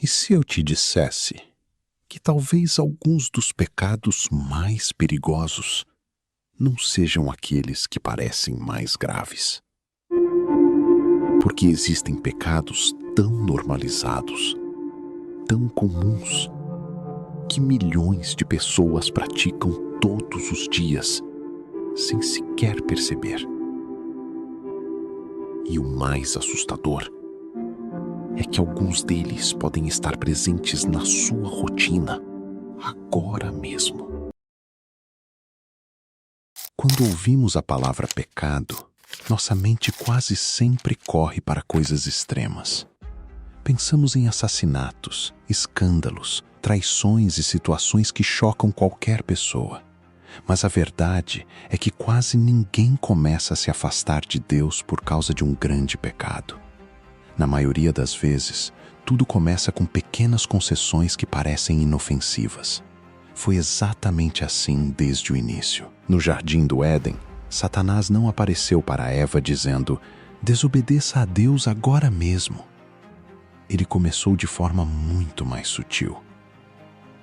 E se eu te dissesse que talvez alguns dos pecados mais perigosos não sejam aqueles que parecem mais graves? Porque existem pecados tão normalizados, tão comuns, que milhões de pessoas praticam todos os dias, sem sequer perceber. E o mais assustador é que alguns deles podem estar presentes na sua rotina, agora mesmo. Quando ouvimos a palavra pecado, nossa mente quase sempre corre para coisas extremas. Pensamos em assassinatos, escândalos, traições e situações que chocam qualquer pessoa. Mas a verdade é que quase ninguém começa a se afastar de Deus por causa de um grande pecado. Na maioria das vezes, tudo começa com pequenas concessões que parecem inofensivas. Foi exatamente assim desde o início. No Jardim do Éden, Satanás não apareceu para Eva dizendo: desobedeça a Deus agora mesmo. Ele começou de forma muito mais sutil.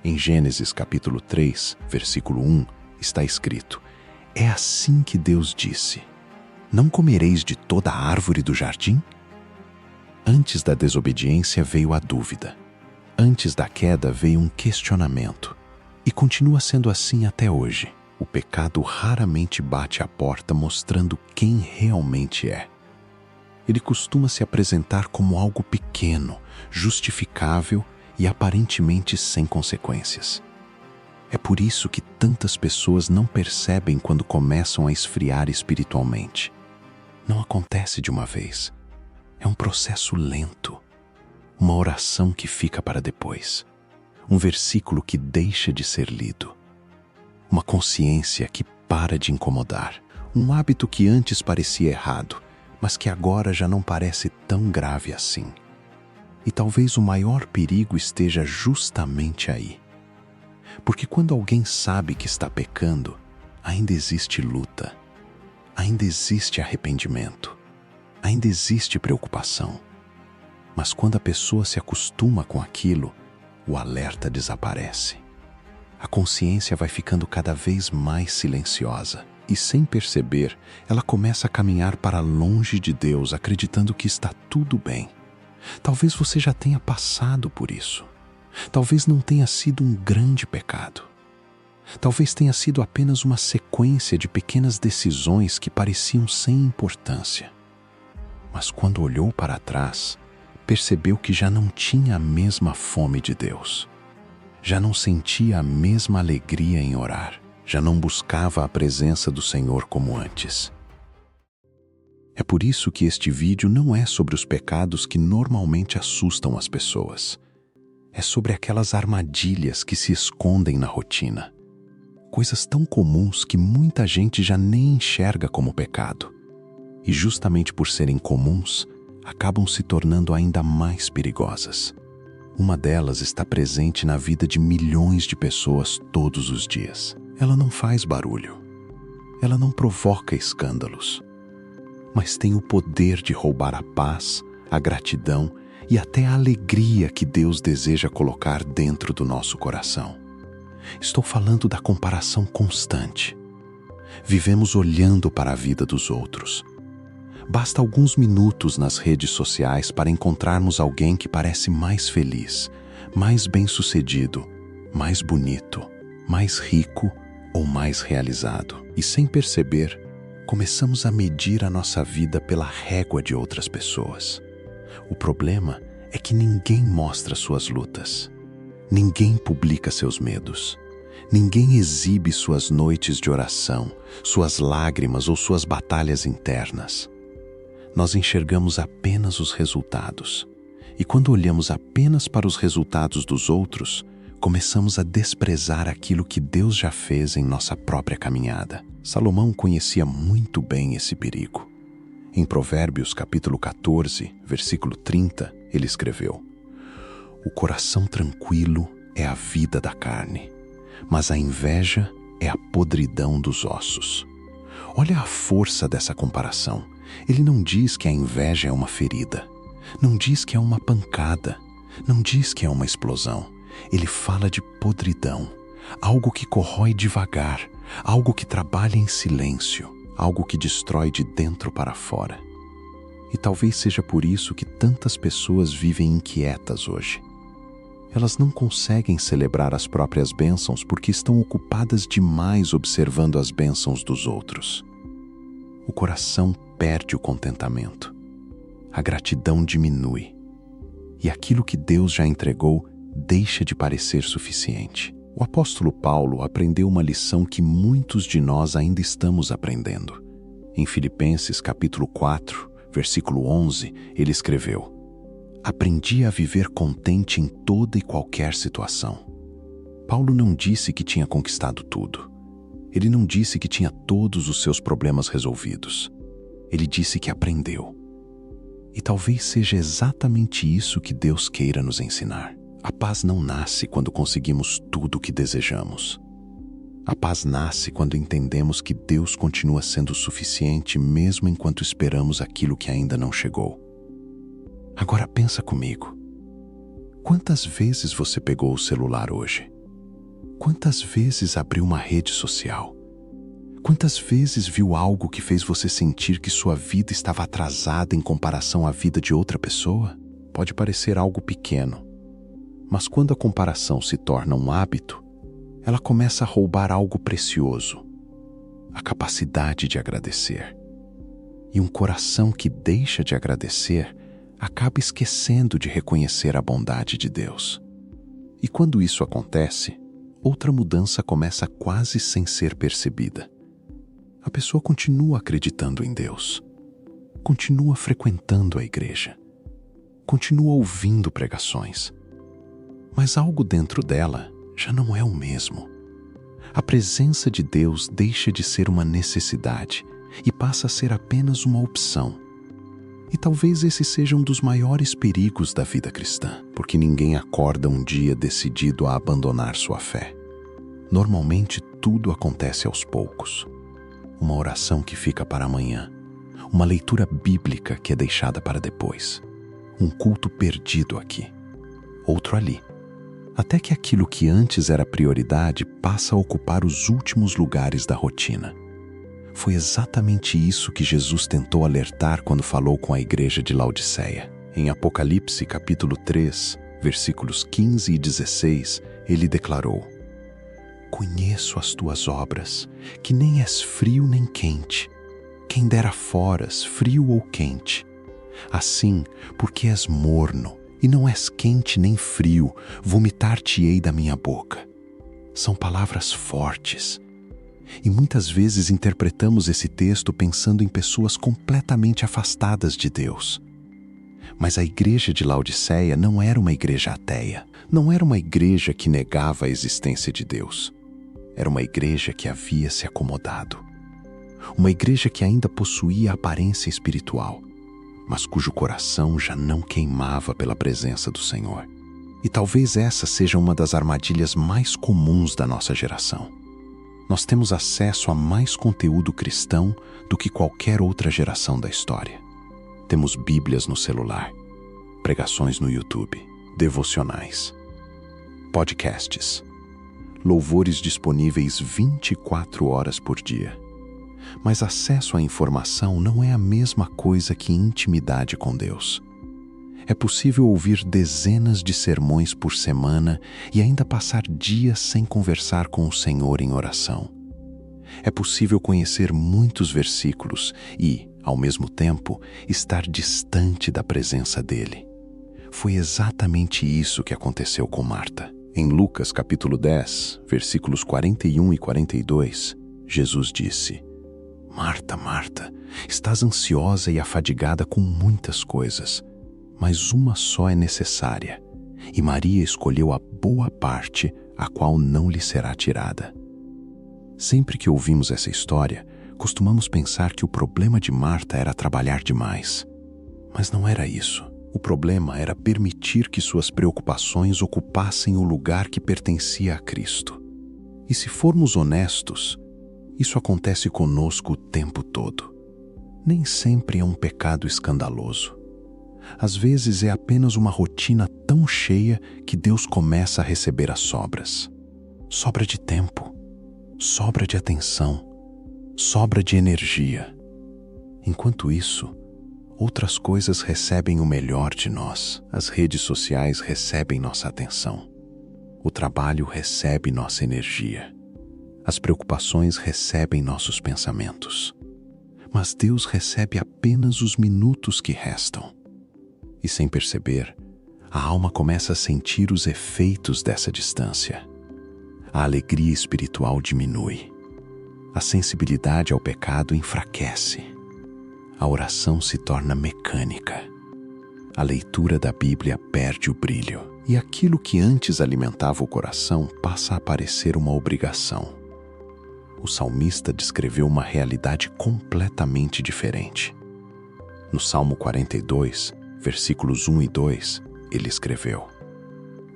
Em Gênesis capítulo 3, versículo 1, está escrito: é assim que Deus disse: não comereis de toda a árvore do jardim? Antes da desobediência veio a dúvida. Antes da queda veio um questionamento. E continua sendo assim até hoje. O pecado raramente bate à porta mostrando quem realmente é. Ele costuma se apresentar como algo pequeno, justificável e aparentemente sem consequências. É por isso que tantas pessoas não percebem quando começam a esfriar espiritualmente. Não acontece de uma vez. É um processo lento. Uma oração que fica para depois. Um versículo que deixa de ser lido. Uma consciência que para de incomodar. Um hábito que antes parecia errado, mas que agora já não parece tão grave assim. E talvez o maior perigo esteja justamente aí. Porque quando alguém sabe que está pecando, ainda existe luta, ainda existe arrependimento, ainda existe preocupação. Mas quando a pessoa se acostuma com aquilo, o alerta desaparece. A consciência vai ficando cada vez mais silenciosa e, sem perceber, ela começa a caminhar para longe de Deus, acreditando que está tudo bem. Talvez você já tenha passado por isso. Talvez não tenha sido um grande pecado. Talvez tenha sido apenas uma sequência de pequenas decisões que pareciam sem importância. Mas quando olhou para trás, percebeu que já não tinha a mesma fome de Deus. Já não sentia a mesma alegria em orar. Já não buscava a presença do Senhor como antes. É por isso que este vídeo não é sobre os pecados que normalmente assustam as pessoas. É sobre aquelas armadilhas que se escondem na rotina. Coisas tão comuns que muita gente já nem enxerga como pecado. E justamente por serem comuns, acabam se tornando ainda mais perigosas. Uma delas está presente na vida de milhões de pessoas todos os dias. Ela não faz barulho. Ela não provoca escândalos. Mas tem o poder de roubar a paz, a gratidão e até a alegria que Deus deseja colocar dentro do nosso coração. Estou falando da comparação constante. Vivemos olhando para a vida dos outros. Basta alguns minutos nas redes sociais para encontrarmos alguém que parece mais feliz, mais bem-sucedido, mais bonito, mais rico ou mais realizado. E sem perceber, começamos a medir a nossa vida pela régua de outras pessoas. O problema é que ninguém mostra suas lutas. Ninguém publica seus medos. Ninguém exibe suas noites de oração, suas lágrimas ou suas batalhas internas. Nós enxergamos apenas os resultados. E quando olhamos apenas para os resultados dos outros, começamos a desprezar aquilo que Deus já fez em nossa própria caminhada. Salomão conhecia muito bem esse perigo. Em Provérbios capítulo 14, versículo 30, ele escreveu: o coração tranquilo é a vida da carne, mas a inveja é a podridão dos ossos. Olha a força dessa comparação. Ele não diz que a inveja é uma ferida, não diz que é uma pancada, Não diz que é uma explosão. Ele fala de podridão, algo que corrói devagar, algo que trabalha em silêncio, algo que destrói de dentro para fora. E talvez seja por isso que tantas pessoas vivem inquietas hoje. Elas não conseguem celebrar as próprias bênçãos porque estão ocupadas demais observando as bênçãos dos outros. O coração perde o contentamento. A gratidão diminui. E aquilo que Deus já entregou deixa de parecer suficiente. O apóstolo Paulo aprendeu uma lição que muitos de nós ainda estamos aprendendo. Em Filipenses capítulo 4, versículo 11, ele escreveu: "Aprendi a viver contente em toda e qualquer situação." Paulo não disse que tinha conquistado tudo. Ele não disse que tinha todos os seus problemas resolvidos. Ele disse que aprendeu. E talvez seja exatamente isso que Deus queira nos ensinar. A paz não nasce quando conseguimos tudo o que desejamos. A paz nasce quando entendemos que Deus continua sendo suficiente mesmo enquanto esperamos aquilo que ainda não chegou. Agora pensa comigo. Quantas vezes você pegou o celular hoje? Quantas vezes abriu uma rede social? Quantas vezes viu algo que fez você sentir que sua vida estava atrasada em comparação à vida de outra pessoa? Pode parecer algo pequeno, mas quando a comparação se torna um hábito, ela começa a roubar algo precioso: a capacidade de agradecer. E um coração que deixa de agradecer acaba esquecendo de reconhecer a bondade de Deus. E quando isso acontece, outra mudança começa quase sem ser percebida. A pessoa continua acreditando em Deus, continua frequentando a igreja, continua ouvindo pregações, mas algo dentro dela já não é o mesmo. A presença de Deus deixa de ser uma necessidade e passa a ser apenas uma opção. E talvez esse seja um dos maiores perigos da vida cristã, porque ninguém acorda um dia decidido a abandonar sua fé. Normalmente tudo acontece aos poucos. Uma oração que fica para amanhã, uma leitura bíblica que é deixada para depois, um culto perdido aqui, outro ali, até que aquilo que antes era prioridade passa a ocupar os últimos lugares da rotina. Foi exatamente isso que Jesus tentou alertar quando falou com a igreja de Laodiceia. Em Apocalipse capítulo 3, versículos 15 e 16, ele declarou: "Conheço as tuas obras, que nem és frio nem quente. Quem dera foras, frio ou quente. Assim, porque és morno, e não és quente nem frio, vomitar-te-ei da minha boca." São palavras fortes. E muitas vezes interpretamos esse texto pensando em pessoas completamente afastadas de Deus. Mas a igreja de Laodiceia não era uma igreja ateia, não era uma igreja que negava a existência de Deus. Era uma igreja que havia se acomodado. Uma igreja que ainda possuía aparência espiritual, mas cujo coração já não queimava pela presença do Senhor. E talvez essa seja uma das armadilhas mais comuns da nossa geração. Nós temos acesso a mais conteúdo cristão do que qualquer outra geração da história. Temos Bíblias no celular, pregações no YouTube, devocionais, podcasts, louvores disponíveis 24 horas por dia. Mas acesso à informação não é a mesma coisa que intimidade com Deus. É possível ouvir dezenas de sermões por semana e ainda passar dias sem conversar com o Senhor em oração. É possível conhecer muitos versículos e, ao mesmo tempo, estar distante da presença dele. Foi exatamente isso que aconteceu com Marta. Em Lucas capítulo 10, versículos 41 e 42, Jesus disse: "Marta, Marta, estás ansiosa e afadigada com muitas coisas, mas uma só é necessária, e Maria escolheu a boa parte, a qual não lhe será tirada." Sempre que ouvimos essa história, costumamos pensar que o problema de Marta era trabalhar demais. Mas não era isso. O problema era permitir que suas preocupações ocupassem o lugar que pertencia a Cristo. E se formos honestos, isso acontece conosco o tempo todo. Nem sempre é um pecado escandaloso. Às vezes é apenas uma rotina tão cheia que Deus começa a receber as sobras. Sobra de tempo, sobra de atenção, sobra de energia. Enquanto isso, outras coisas recebem o melhor de nós. As redes sociais recebem nossa atenção. O trabalho recebe nossa energia. As preocupações recebem nossos pensamentos. Mas Deus recebe apenas os minutos que restam. E sem perceber, a alma começa a sentir os efeitos dessa distância. A alegria espiritual diminui. A sensibilidade ao pecado enfraquece. A oração se torna mecânica. A leitura da Bíblia perde o brilho. E aquilo que antes alimentava o coração passa a parecer uma obrigação. O salmista descreveu uma realidade completamente diferente. No Salmo 42, versículos 1 e 2, ele escreveu: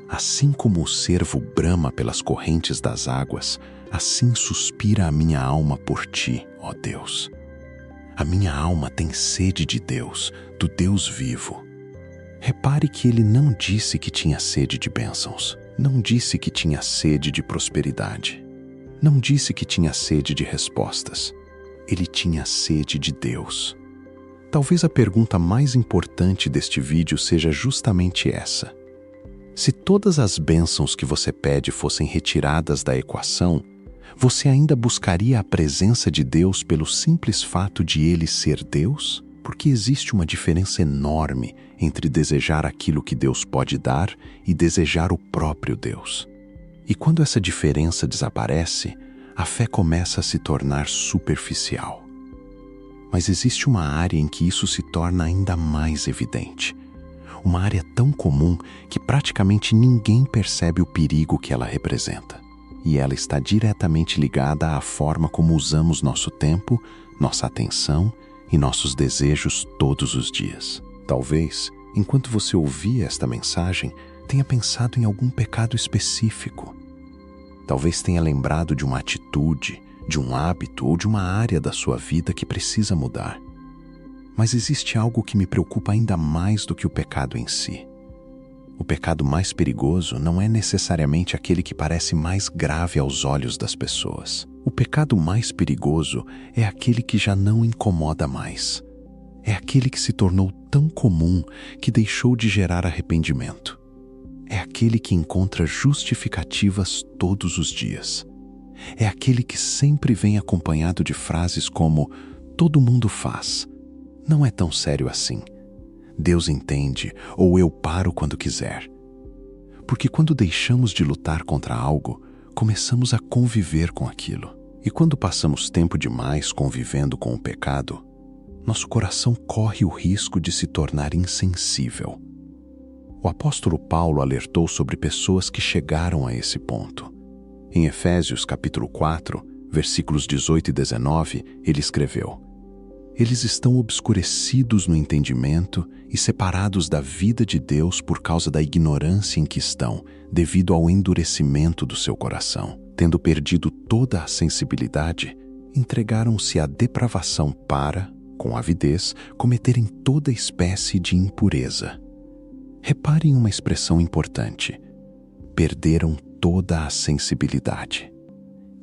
Assim como o cervo brama pelas correntes das águas, assim suspira a minha alma por ti, ó Deus. A minha alma tem sede de Deus, do Deus vivo. Repare que ele não disse que tinha sede de bênçãos, não disse que tinha sede de prosperidade, não disse que tinha sede de respostas. Ele tinha sede de Deus. Talvez a pergunta mais importante deste vídeo seja justamente essa. Se todas as bênçãos que você pede fossem retiradas da equação, você ainda buscaria a presença de Deus pelo simples fato de Ele ser Deus? Porque existe uma diferença enorme entre desejar aquilo que Deus pode dar e desejar o próprio Deus. E quando essa diferença desaparece, a fé começa a se tornar superficial. Mas existe uma área em que isso se torna ainda mais evidente. Uma área tão comum que praticamente ninguém percebe o perigo que ela representa. E ela está diretamente ligada à forma como usamos nosso tempo, nossa atenção e nossos desejos todos os dias. Talvez, enquanto você ouvia esta mensagem, tenha pensado em algum pecado específico. Talvez tenha lembrado de uma atitude, de um hábito ou de uma área da sua vida que precisa mudar. Mas existe algo que me preocupa ainda mais do que o pecado em si. O pecado mais perigoso não é necessariamente aquele que parece mais grave aos olhos das pessoas. O pecado mais perigoso é aquele que já não incomoda mais. É aquele que se tornou tão comum que deixou de gerar arrependimento. É aquele que encontra justificativas todos os dias. É aquele que sempre vem acompanhado de frases como "todo mundo faz", "não é tão sério assim", "Deus entende" ou "eu paro quando quiser". Porque quando deixamos de lutar contra algo, começamos a conviver com aquilo. E quando passamos tempo demais convivendo com o pecado, nosso coração corre o risco de se tornar insensível. O apóstolo Paulo alertou sobre pessoas que chegaram a esse ponto. Em Efésios capítulo 4, versículos 18 e 19, ele escreveu: Eles estão obscurecidos no entendimento e separados da vida de Deus por causa da ignorância em que estão, devido ao endurecimento do seu coração. Tendo perdido toda a sensibilidade, entregaram-se à depravação para, com avidez, cometerem toda espécie de impureza. Reparem uma expressão importante: perderam toda a sensibilidade.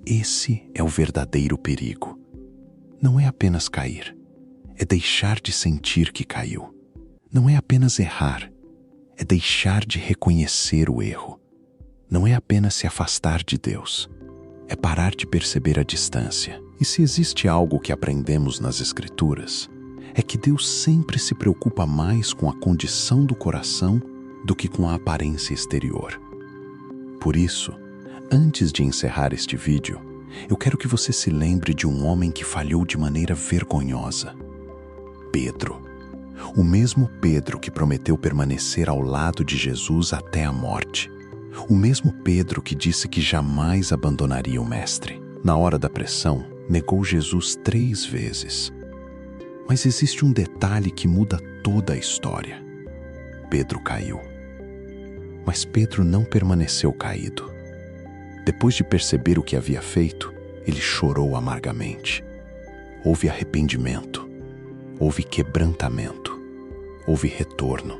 Esse é o verdadeiro perigo. Não é apenas cair, é deixar de sentir que caiu. Não é apenas errar, é deixar de reconhecer o erro. Não é apenas se afastar de Deus, é parar de perceber a distância. E se existe algo que aprendemos nas Escrituras, é que Deus sempre se preocupa mais com a condição do coração do que com a aparência exterior. Por isso, antes de encerrar este vídeo, eu quero que você se lembre de um homem que falhou de maneira vergonhosa. Pedro. O mesmo Pedro que prometeu permanecer ao lado de Jesus até a morte. O mesmo Pedro que disse que jamais abandonaria o Mestre. Na hora da pressão, negou Jesus 3 vezes. Mas existe um detalhe que muda toda a história. Pedro caiu. Mas Pedro não permaneceu caído. Depois de perceber o que havia feito, ele chorou amargamente. Houve arrependimento. Houve quebrantamento. houve retorno.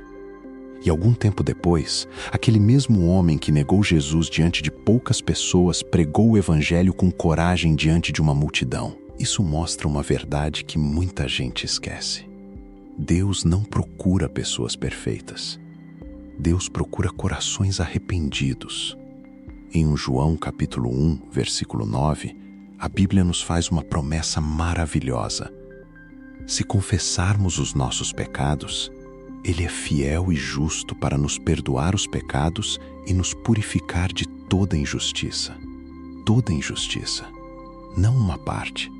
E algum tempo depois, aquele mesmo homem que negou Jesus diante de poucas pessoas pregou o evangelho com coragem diante de uma multidão. Isso mostra uma verdade que muita gente esquece. Deus não procura pessoas perfeitas. Deus procura corações arrependidos. Em João capítulo 1, versículo 9, a Bíblia nos faz uma promessa maravilhosa. Se confessarmos os nossos pecados, Ele é fiel e justo para nos perdoar os pecados e nos purificar de toda injustiça. Toda injustiça. Não uma parte.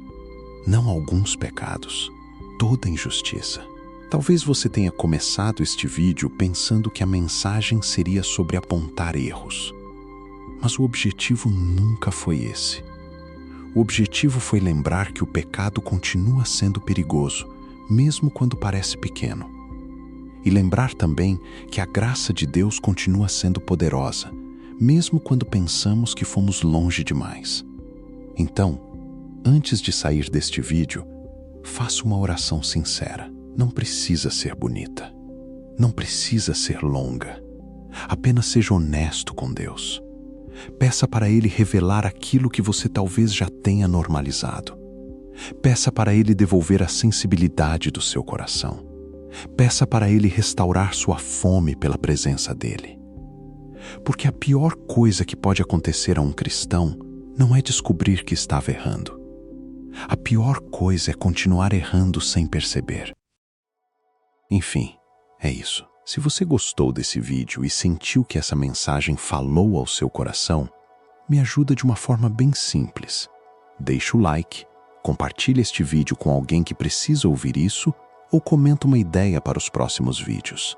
Não alguns pecados. Toda injustiça. Talvez você tenha começado este vídeo pensando que a mensagem seria sobre apontar erros. Mas o objetivo nunca foi esse. O objetivo foi lembrar que o pecado continua sendo perigoso, mesmo quando parece pequeno. E lembrar também que a graça de Deus continua sendo poderosa, mesmo quando pensamos que fomos longe demais. Então, antes de sair deste vídeo, faça uma oração sincera. Não precisa ser bonita. Não precisa ser longa. Apenas seja honesto com Deus. Peça para Ele revelar aquilo que você talvez já tenha normalizado. Peça para Ele devolver a sensibilidade do seu coração. Peça para Ele restaurar sua fome pela presença dEle. Porque a pior coisa que pode acontecer a um cristão não é descobrir que estava errando. A pior coisa é continuar errando sem perceber. Enfim, é isso. Se você gostou desse vídeo e sentiu que essa mensagem falou ao seu coração, me ajuda de uma forma bem simples. Deixa o like, compartilhe este vídeo com alguém que precisa ouvir isso ou comenta uma ideia para os próximos vídeos.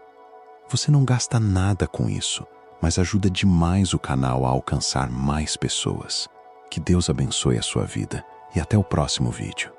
Você não gasta nada com isso, mas ajuda demais o canal a alcançar mais pessoas. Que Deus abençoe a sua vida e até o próximo vídeo.